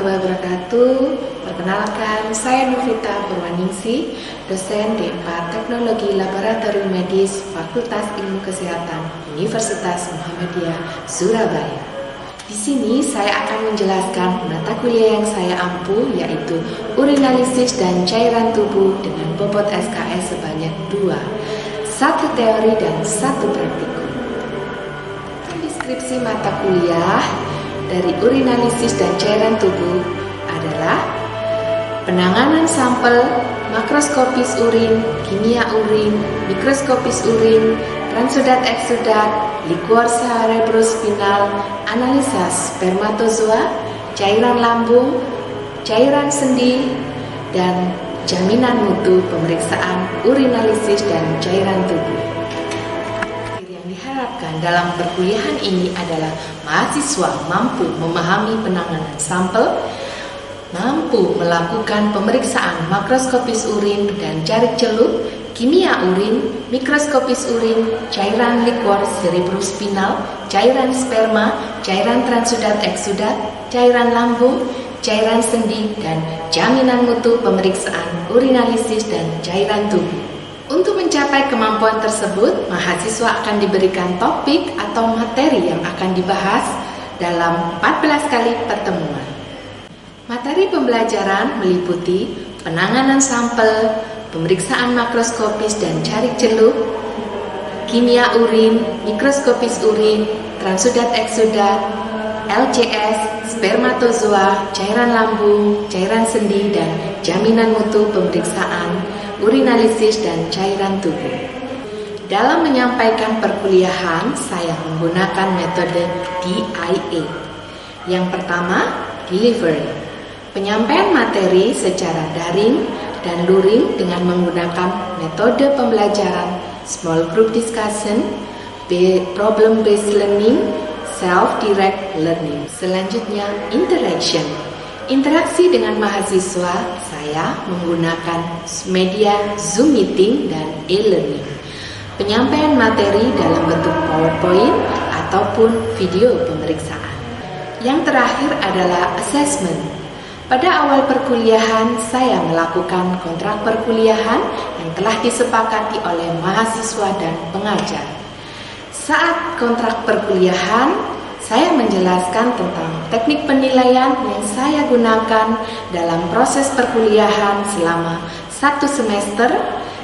warahmatullahi wabarakatuh. Perkenalkan, saya Nurvita Purwaningsih, dosen D4 Teknologi Laboratorium Medis Fakultas Ilmu Kesehatan Universitas Muhammadiyah Surabaya. Di sini saya akan menjelaskan mata kuliah yang saya ampu, yaitu urinalisis dan cairan tubuh dengan bobot SKS sebanyak 2, 1 teori dan 1 praktikum. Deskripsi mata kuliah dari urinalisis dan cairan tubuh adalah penanganan sampel, makroskopis urin, kimia urin, mikroskopis urin, transudat eksudat, liquor cerebrospinal, analisa spermatozoa, cairan lambung, cairan sendi, dan jaminan mutu pemeriksaan urinalisis dan cairan tubuh. Diharapkan dalam perkuliahan ini adalah mahasiswa mampu memahami penanganan sampel, mampu melakukan pemeriksaan makroskopis urin dan jarik celup, kimia urin, mikroskopis urin, cairan liquor cerebrospinal, cairan sperma, cairan transudat eksudat, cairan lambung, cairan sendi, dan jaminan mutu pemeriksaan urinalisis dan cairan tubuh. Untuk mencapai kemampuan tersebut, mahasiswa akan diberikan topik atau materi yang akan dibahas dalam 14 kali pertemuan. Materi pembelajaran meliputi penanganan sampel, pemeriksaan makroskopis dan jarik celup, kimia urin, mikroskopis urin, transudat eksudat, LCS, spermatozoa, cairan lambung, cairan sendi, dan jaminan mutu pemeriksaan urinalisis dan cairan tubuh. Dalam menyampaikan perkuliahan, saya menggunakan metode DIA. Yang pertama, delivery. Penyampaian materi secara daring dan luring dengan menggunakan metode pembelajaran small group discussion, problem based learning, self-direct learning. Selanjutnya, interaction. Interaksi dengan mahasiswa, saya menggunakan media Zoom Meeting dan e-learning. Penyampaian materi dalam bentuk PowerPoint ataupun video pemeriksaan. Yang terakhir adalah assessment. Pada awal perkuliahan, saya melakukan kontrak perkuliahan yang telah disepakati oleh mahasiswa dan pengajar. Saat kontrak perkuliahan, saya menjelaskan tentang teknik penilaian yang saya gunakan dalam proses perkuliahan selama 1 semester,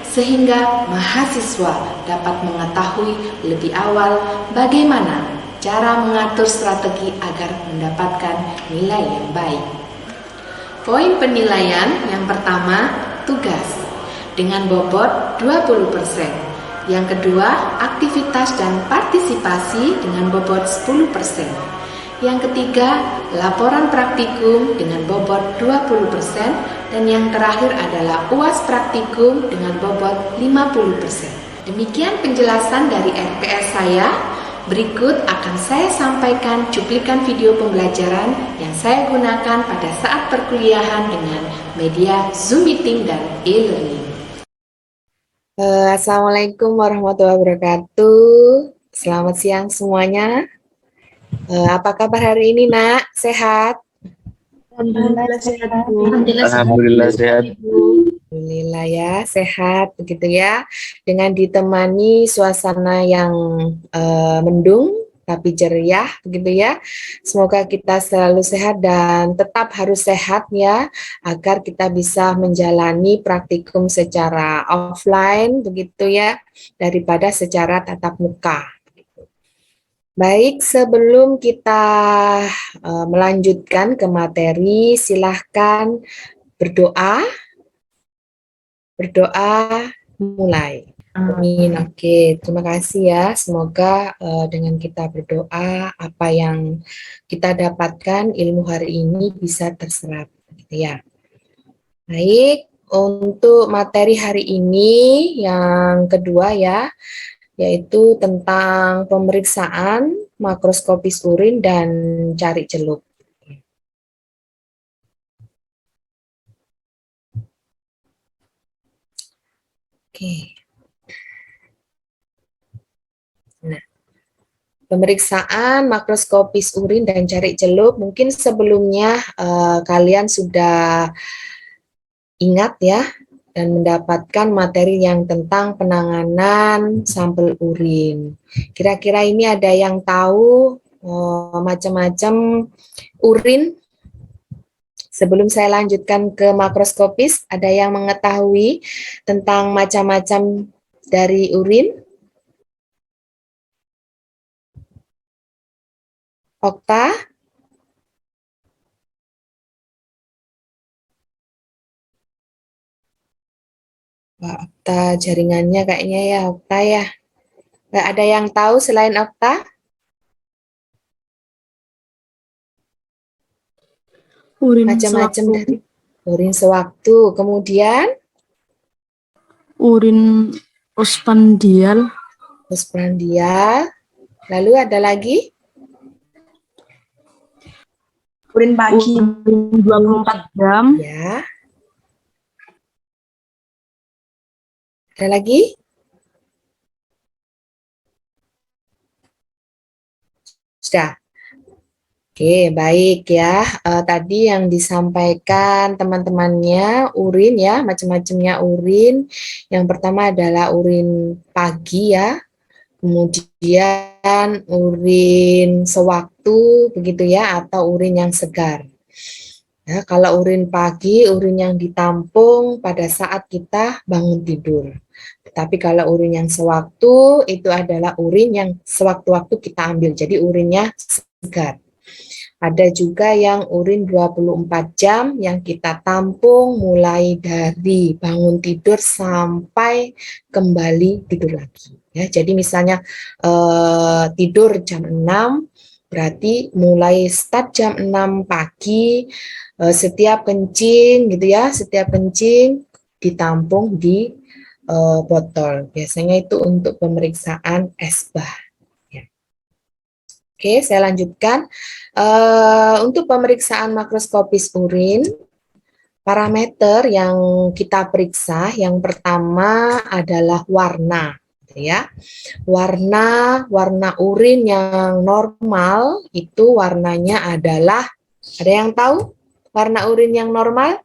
sehingga mahasiswa dapat mengetahui lebih awal bagaimana cara mengatur strategi agar mendapatkan nilai yang baik. Poin penilaian yang pertama, tugas dengan bobot 20%. Yang kedua, aktivitas dan partisipasi dengan bobot 10%. Yang ketiga, laporan praktikum dengan bobot 20%. Dan yang terakhir adalah UAS praktikum dengan bobot 50%. Demikian penjelasan dari RPS saya. Berikut akan saya sampaikan cuplikan video pembelajaran yang saya gunakan pada saat perkuliahan dengan media Zoom Meeting dan e-learning. Assalamualaikum warahmatullahi wabarakatuh. Selamat siang semuanya. Apa kabar hari ini, Nak? Sehat? Alhamdulillah sehat, Bu. Alhamdulillah sehat. Alhamdulillah ya, sehat begitu ya. Dengan ditemani suasana yang mendung tapi ceria begitu ya. Semoga kita selalu sehat dan tetap harus sehat ya, agar kita bisa menjalani praktikum secara offline begitu ya, daripada secara tatap muka. Baik, sebelum kita melanjutkan ke materi, silahkan berdoa. Berdoa mulai. Amin. Oke, terima kasih ya. Semoga dengan kita berdoa, apa yang kita dapatkan ilmu hari ini bisa terserap, gitu ya. Baik, untuk materi hari ini yang kedua ya, yaitu tentang pemeriksaan makroskopis urin dan jarik celup. Oke. Nah, pemeriksaan makroskopis urin dan cari celup. Mungkin sebelumnya kalian sudah ingat ya dan mendapatkan materi yang tentang penanganan sampel urin. Kira-kira ini ada yang tahu macam-macam urin? Sebelum saya lanjutkan ke makroskopis, ada yang mengetahui tentang macam-macam dari urin? Okta? Wah, Okta jaringannya kayaknya ya, Okta ya. Nggak ada yang tahu selain Okta? Urin Macam-macam sewaktu. dari urin sewaktu. Kemudian Urin postprandial. postprandial. Lalu ada lagi? Urin pagi. Urin 24 jam. Ya. Ada lagi? Sudah. Oke, baik ya. Tadi yang disampaikan teman-temannya urin ya, macam-macamnya urin. Yang pertama adalah urin pagi ya. Kemudian urin sewaktu begitu ya, atau urin yang segar. Nah, kalau urin pagi, urin yang ditampung pada saat kita bangun tidur. Tetapi kalau urin yang sewaktu, itu adalah urin yang sewaktu-waktu kita ambil. Jadi urinnya segar. Ada juga yang urin 24 jam yang kita tampung mulai dari bangun tidur sampai kembali tidur lagi. Ya, jadi misalnya tidur jam 6, berarti mulai start jam 6 pagi, setiap kencing gitu ya, setiap kencing ditampung di botol. Biasanya itu untuk pemeriksaan esbah. Ya. Oke, saya lanjutkan. Untuk pemeriksaan makroskopis urin, parameter yang kita periksa yang pertama adalah warna, gitu ya. Warna urin yang normal itu warnanya adalah, ada yang tahu warna urin yang normal?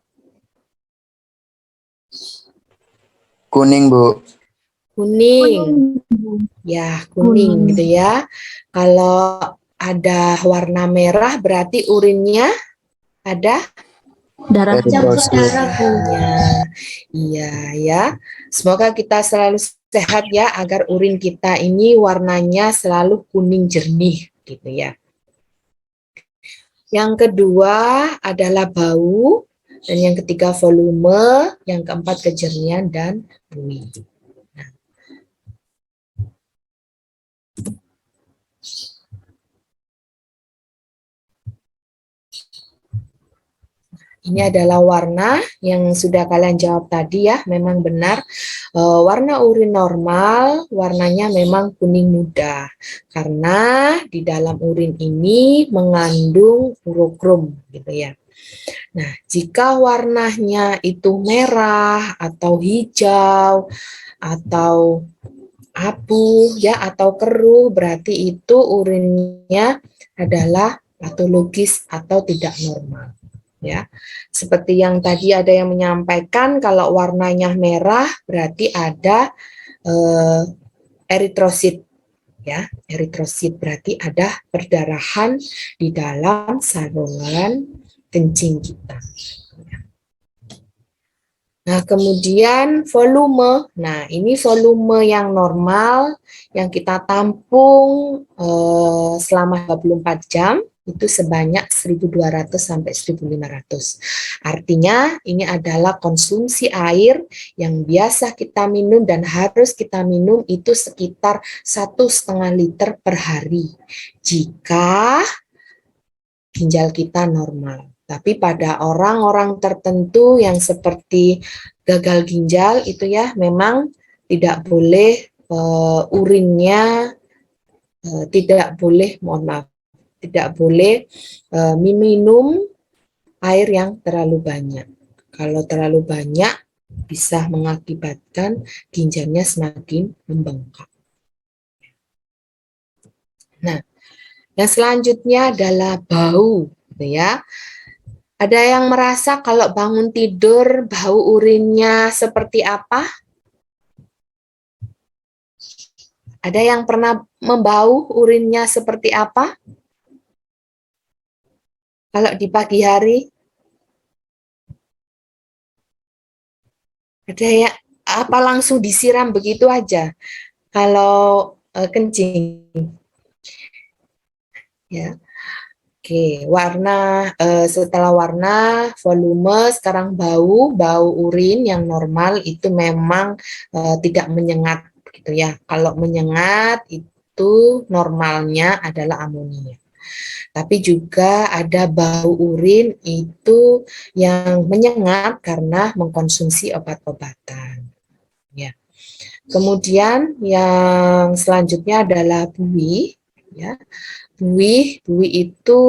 Kuning, Bu. Kuning. Ya, kuning gitu ya. Kalau ada warna merah berarti urinnya ada Darah Eritrosit. darahnya. Iya ya. Semoga kita selalu sehat ya, agar urin kita ini warnanya selalu kuning jernih gitu ya. Yang kedua adalah bau, dan yang ketiga volume, yang keempat kejernihan dan bunyi. Ini adalah warna yang sudah kalian jawab tadi ya, memang benar. Warna urin normal, warnanya memang kuning muda. Karena di dalam urin ini mengandung urokrom gitu ya. Nah, jika warnanya itu merah atau hijau atau abu ya atau keruh, berarti itu urinnya adalah patologis atau tidak normal. Ya, seperti yang tadi ada yang menyampaikan, kalau warnanya merah berarti ada eritrosit, ya, eritrosit berarti ada perdarahan di dalam saluran kencing kita. Nah, kemudian volume. Nah, ini volume yang normal yang kita tampung selama 24 jam. Itu sebanyak 1.200 sampai 1.500. Artinya ini adalah konsumsi air yang biasa kita minum dan harus kita minum itu sekitar 1,5 liter per hari jika ginjal kita normal. Tapi pada orang-orang tertentu yang seperti gagal ginjal itu ya memang tidak boleh urinnya tidak boleh, mohon maaf, tidak boleh minum air yang terlalu banyak. Kalau terlalu banyak bisa mengakibatkan ginjalnya semakin membengkak. Nah, Yang selanjutnya adalah bau, gitu ya. Ada yang merasa kalau bangun tidur bau urinnya seperti apa? Ada yang pernah membau urinnya seperti apa? Kalau di pagi hari? Ada ya, apa langsung disiram begitu aja? Kalau kencing, ya. Oke, warna setelah warna, volume, sekarang bau urin yang normal itu memang tidak menyengat, gitu ya. Kalau menyengat itu normalnya adalah amonia. Tapi juga ada bau urin itu yang menyengat karena mengkonsumsi obat-obatan. Ya. Kemudian yang selanjutnya adalah buih. Ya. Buih itu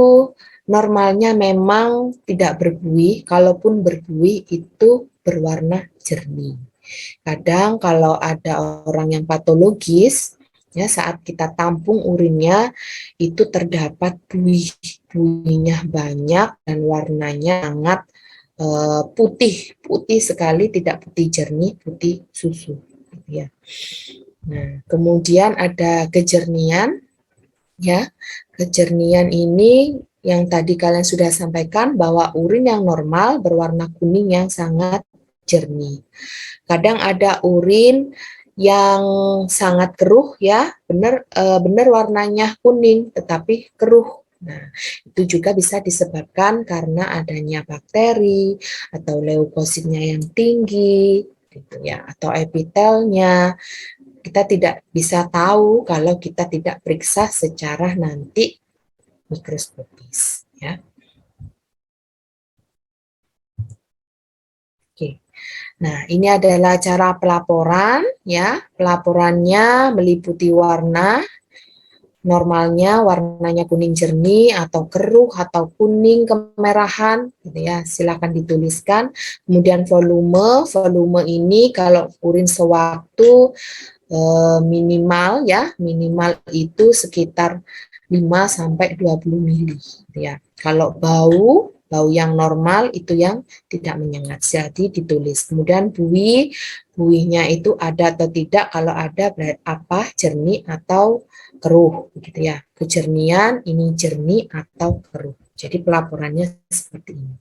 normalnya memang tidak berbuih, kalaupun berbuih itu berwarna jernih. Kadang kalau ada orang yang patologis, ya saat kita tampung urinnya itu terdapat buihnya banyak dan warnanya sangat putih sekali, tidak putih jernih, putih susu. Ya. Nah, kemudian ada kejernian. Ya, kejernian ini yang tadi kalian sudah sampaikan bahwa urin yang normal berwarna kuning yang sangat jernih. Kadang ada urin yang sangat keruh ya, benar warnanya kuning tetapi keruh. Nah, itu juga bisa disebabkan karena adanya bakteri atau leukositnya yang tinggi gitu ya, atau epitelnya. Kita tidak bisa tahu kalau kita tidak periksa secara nanti mikroskopis ya. Oke. Nah, ini adalah cara pelaporan ya. Pelaporannya meliputi warna. Normalnya warnanya kuning jernih atau keruh atau kuning kemerahan gitu ya. Silakan dituliskan. Kemudian volume ini kalau urin sewaktu minimal itu sekitar 5 sampai 20 mili ya. Kalau bau yang normal itu yang tidak menyengat, jadi ditulis. Kemudian buihnya itu ada atau tidak, kalau ada apa, jernih atau keruh gitu ya. Kejernian ini jernih atau keruh. Jadi pelaporannya seperti ini.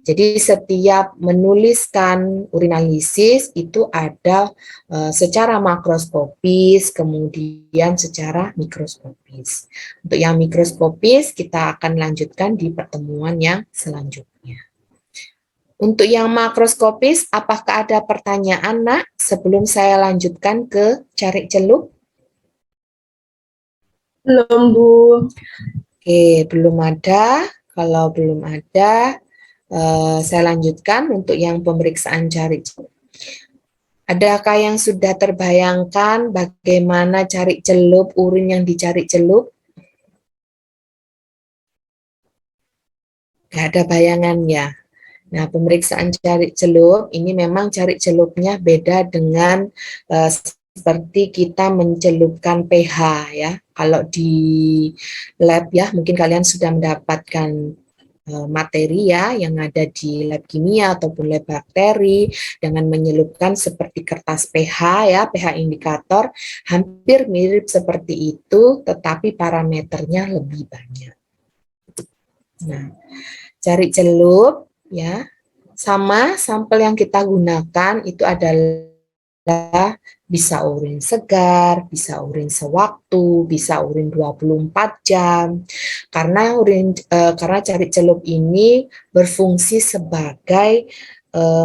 Jadi setiap menuliskan urinalisis itu ada secara makroskopis, kemudian secara mikroskopis. Untuk yang mikroskopis kita akan lanjutkan di pertemuan yang selanjutnya. Untuk yang makroskopis, apakah ada pertanyaan, Nak, sebelum saya lanjutkan ke cari celup? Belum, Bu. Oke, belum ada. Kalau belum ada, saya lanjutkan untuk yang pemeriksaan cari celup. Adakah yang sudah terbayangkan bagaimana cari celup, urin yang dicari celup? Nggak ada bayangannya. Nah, pemeriksaan cari celup, ini memang cari celupnya beda dengan seperti kita mencelupkan pH ya. Kalau di lab ya, mungkin kalian sudah mendapatkan materi ya yang ada di lab kimia ataupun lab bakteri dengan menyelupkan seperti kertas pH ya, pH indikator hampir mirip seperti itu tetapi parameternya lebih banyak. Nah, cari celup ya, sama sampel yang kita gunakan itu adalah bisa urin segar, bisa urin sewaktu, bisa urin 24 jam. Karena karena cari celup ini berfungsi sebagai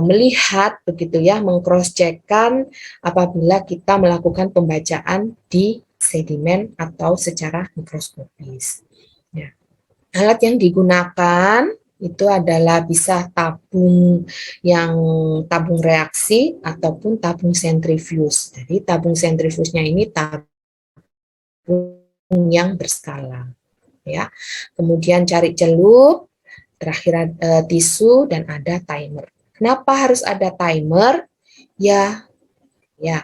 melihat begitu ya, mengcross-checkkan apabila kita melakukan pembacaan di sedimen atau secara mikroskopis. Ya. Alat yang digunakan itu adalah bisa tabung reaksi ataupun tabung sentrifuge. Jadi tabung sentrifugenya ini tabung yang berskala ya. Kemudian cari celup, terakhir tisu dan ada timer. Kenapa harus ada timer? Ya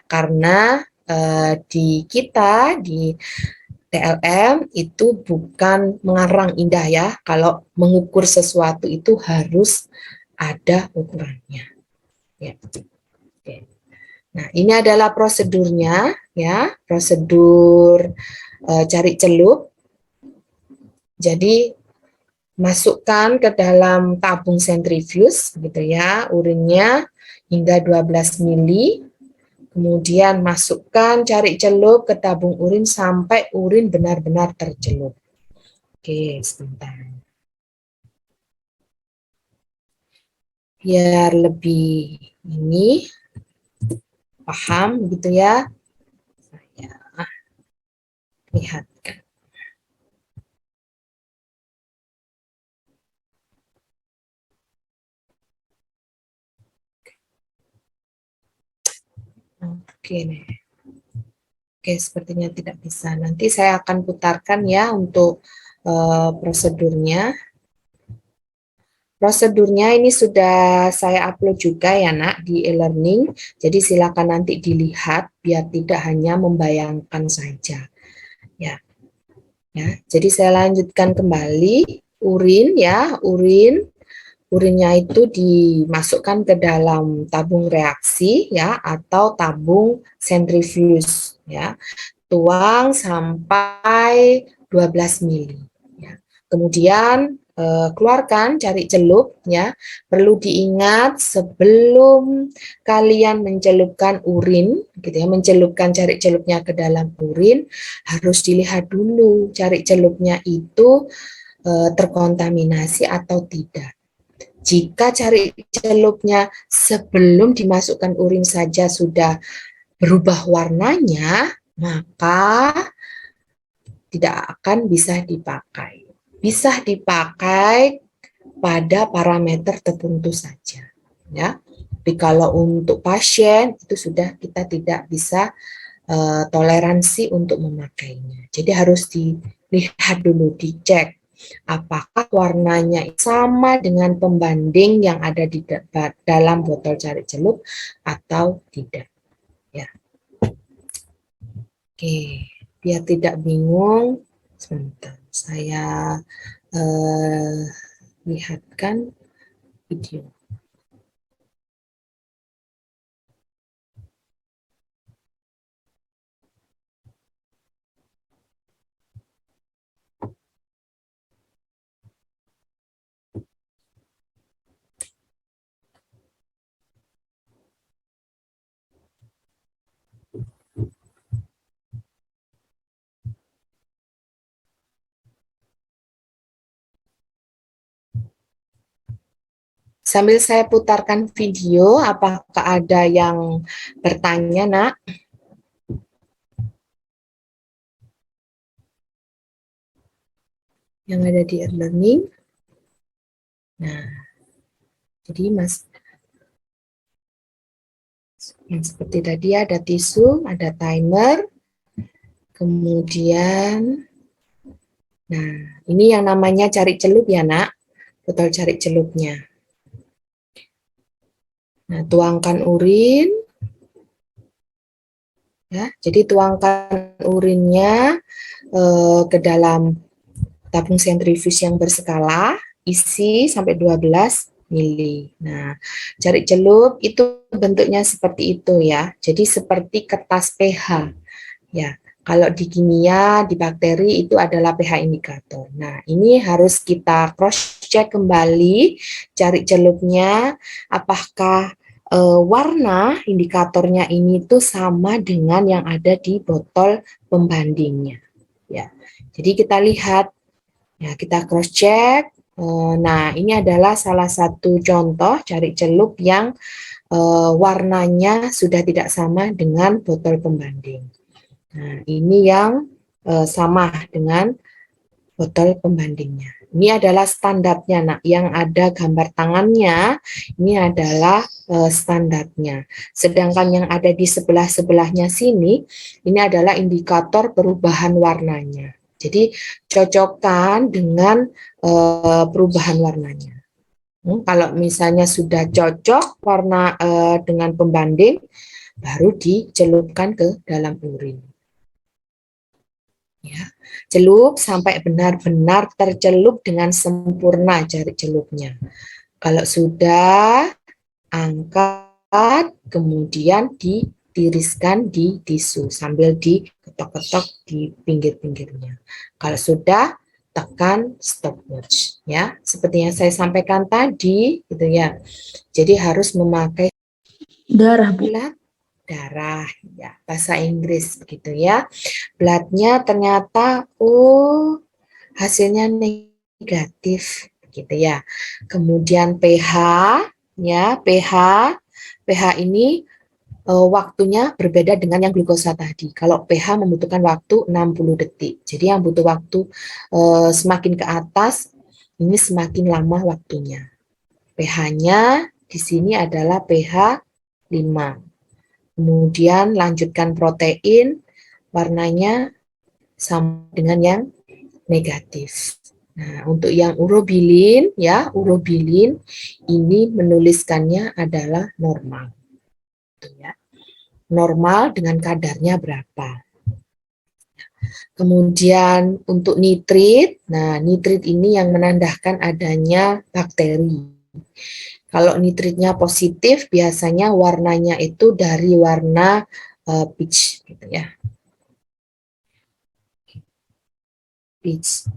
karena di TLM itu bukan mengarang indah ya. Kalau mengukur sesuatu itu harus ada ukurannya. Ya. Oke. Nah, ini adalah prosedurnya ya, prosedur cari celup. Jadi masukkan ke dalam tabung sentrifuge gitu ya, urinnya hingga 12 mili. Kemudian masukkan cari celup ke tabung urin sampai urin benar-benar tercelup. Oke, sebentar. Biar lebih ini paham gitu ya. Saya lihatkan. Oke nih. Oke, sepertinya tidak bisa. Nanti saya akan putarkan ya untuk prosedurnya. Prosedurnya ini sudah saya upload juga ya nak di e-learning. Jadi silakan nanti dilihat biar tidak hanya membayangkan saja. Ya. Ya, jadi saya lanjutkan kembali urin ya, urinnya itu dimasukkan ke dalam tabung reaksi ya atau tabung sentrifuge ya. Tuang sampai 12 mili ya. Kemudian keluarkan, cari celup ya. Perlu diingat sebelum kalian mencelupkan urin gitu ya, mencelupkan cari celupnya ke dalam urin harus dilihat dulu cari celupnya itu terkontaminasi atau tidak. Jika cari celupnya sebelum dimasukkan urin saja sudah berubah warnanya, maka tidak akan bisa dipakai. Bisa dipakai pada parameter tertentu saja, ya. Tapi kalau untuk pasien itu sudah kita tidak bisa toleransi untuk memakainya. Jadi harus dilihat dulu, dicek apakah warnanya sama dengan pembanding yang ada di dalam botol cari celup atau tidak. Ya. Oke, biar tidak bingung, sebentar saya lihatkan video. Sambil saya putarkan video, apakah ada yang bertanya, nak? Yang ada di e-learning. Nah, jadi yang seperti tadi ada tisu, ada timer, kemudian, nah ini yang namanya cari celup ya nak, botol cari celupnya. Nah, tuangkan urin, ya, jadi tuangkan urinnya ke dalam tabung sentrifuge yang berskala, isi sampai 12 mili. Nah, cari celup itu bentuknya seperti itu ya. Jadi seperti kertas pH. Ya, kalau di kimia, di bakteri itu adalah pH indikator. Nah, ini harus kita cross check kembali, cari celupnya apakah warna indikatornya ini tuh sama dengan yang ada di botol pembandingnya. Ya. Jadi kita lihat. Ya, kita cross check. Nah, ini adalah salah satu contoh cari celup yang warnanya sudah tidak sama dengan botol pembanding. Nah, ini yang sama dengan botol pembandingnya. Ini adalah standarnya, nak. Yang ada gambar tangannya, ini adalah standarnya. Sedangkan yang ada di sebelah-sebelahnya sini, ini adalah indikator perubahan warnanya. Jadi cocokkan dengan perubahan warnanya. Kalau misalnya sudah cocok warna dengan pembanding, baru dicelupkan ke dalam urin. Ya, celup sampai benar-benar tercelup dengan sempurna jari celupnya. Kalau sudah, angkat, kemudian ditiriskan di tisu sambil diketok-ketok di pinggir-pinggirnya. Kalau sudah, tekan stopwatch ya. Seperti yang saya sampaikan tadi gitu ya. Jadi harus memakai Darah, Bu. blood darah ya, bahasa Inggris begitu ya. Bloodnya ternyata hasilnya negatif gitu ya. Kemudian pH ya, pH ini waktunya berbeda dengan yang glukosa tadi. Kalau pH membutuhkan waktu 60 detik. Jadi yang butuh waktu semakin ke atas ini semakin lama waktunya. pH-nya di sini adalah pH 5. Kemudian lanjutkan protein, warnanya sama dengan yang negatif. Nah, untuk yang urobilin ya, urobilin ini menuliskannya adalah normal. Ya. Normal dengan kadarnya berapa. Kemudian untuk nitrit, nah nitrit ini yang menandakan adanya bakteri. Kalau nitritnya positif, biasanya warnanya itu dari warna peach, gitu ya. Peach.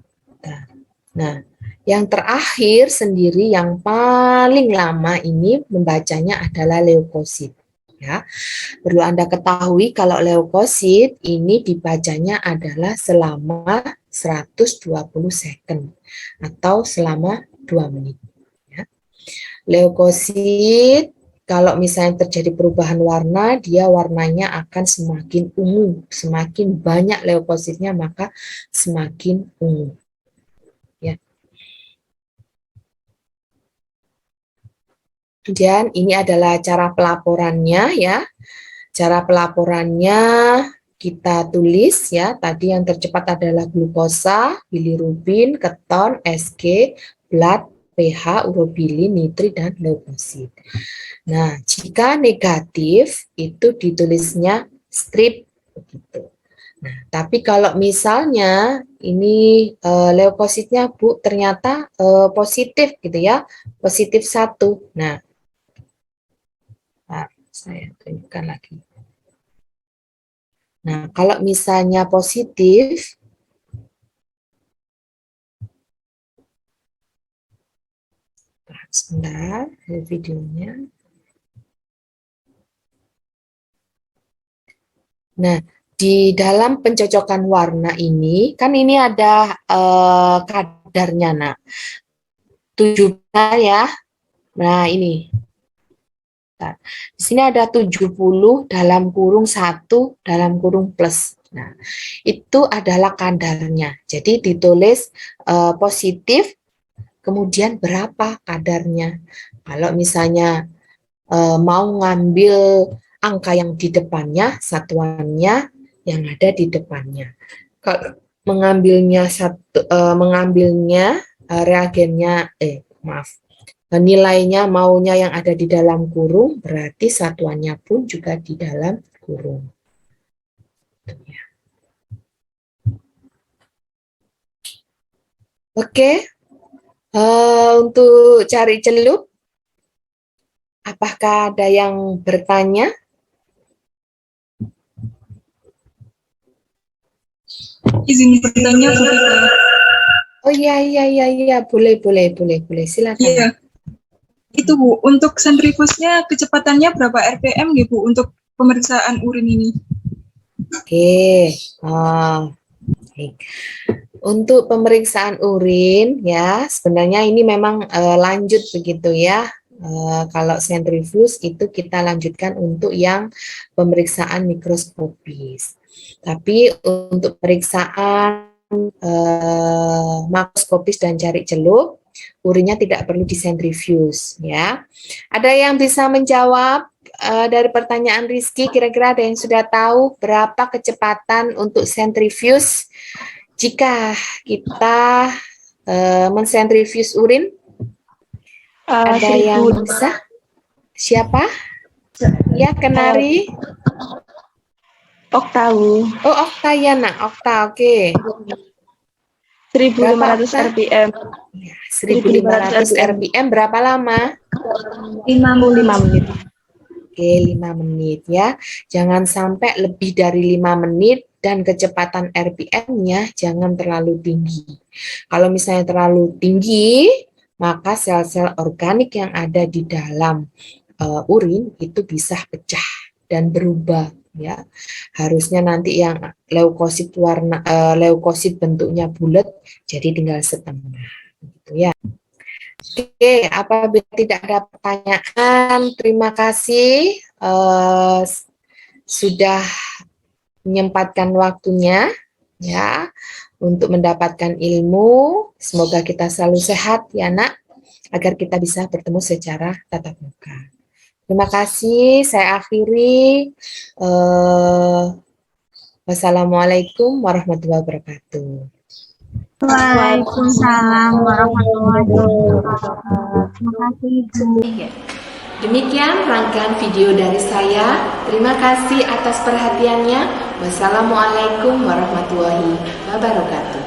Nah, yang terakhir sendiri yang paling lama ini membacanya adalah leukosit. Ya, perlu Anda ketahui kalau leukosit ini dibacanya adalah selama 120 second atau selama 2 menit. Ya. Leukosit kalau misalnya terjadi perubahan warna, dia warnanya akan semakin ungu. Semakin banyak leukositnya maka semakin ungu. Ya. Kemudian ini adalah cara pelaporannya ya. Cara pelaporannya kita tulis ya. Tadi yang tercepat adalah glukosa, bilirubin, keton, SG, blood, pH, urobilin, nitrit, dan leukosit. Nah, jika negatif itu ditulisnya strip begitu. Nah, tapi kalau misalnya ini leukositnya Bu ternyata positif gitu ya, positif 1. Nah, saya tunjukkan lagi. Nah, kalau misalnya positif, sebentar, videonya. Nah, di dalam pencocokan warna ini, kan ini ada kadarnya, nak. 7 ya. Nah, ini. Nah, di sini ada 70 dalam kurung 1 dalam kurung plus. Nah, itu adalah kadarnya. Jadi ditulis positif, kemudian berapa kadarnya. Kalau misalnya mau ngambil angka yang di depannya, satuannya yang ada di depannya. Kalau mengambilnya reagennya, nilainya maunya yang ada di dalam kurung, berarti satuannya pun juga di dalam kurung. Oke, untuk cari celup, apakah ada yang bertanya? Izin bertanya, Bu Tika. Oh iya, boleh, silakan. Iya. Itu Bu, untuk sentrifusnya kecepatannya berapa RPM ya Bu untuk pemeriksaan urin ini? Oke. Baik. Untuk pemeriksaan urin ya, sebenarnya ini memang lanjut begitu ya. Kalau sentrifus itu kita lanjutkan untuk yang pemeriksaan mikroskopis. Tapi untuk pemeriksaan makroskopis dan cari celup, urinnya tidak perlu disentrifus ya. Ada yang bisa menjawab dari pertanyaan Rizky, kira-kira ada yang sudah tahu berapa kecepatan untuk sentrifus jika kita mensentrifus urin? Ada yang bisa? Siapa? Ya, Kenari. Okta, Bu. Oh, okta ya nak, okta, oke. 1500 okta? RPM. 1500 RPM berapa lama? 5 menit. Oke, 5 menit ya. Jangan sampai lebih dari 5 menit dan kecepatan RPM-nya jangan terlalu tinggi. Kalau misalnya terlalu tinggi, maka sel-sel organik yang ada di dalam urin itu bisa pecah dan berubah ya. Harusnya nanti yang leukosit leukosit bentuknya bulat jadi tinggal setengah gitu ya. Oke, apabila tidak ada pertanyaan, terima kasih sudah menyempatkan waktunya ya untuk mendapatkan ilmu. Semoga kita selalu sehat ya nak, agar kita bisa bertemu secara tatap muka. Terima kasih, saya akhiri. Wassalamualaikum warahmatullahi wabarakatuh. Waalaikumsalam warahmatullahi wabarakatuh. Terima kasih, Bu. Demikian rangkaian video dari saya. Terima kasih atas perhatiannya. Wassalamualaikum warahmatullahi wabarakatuh.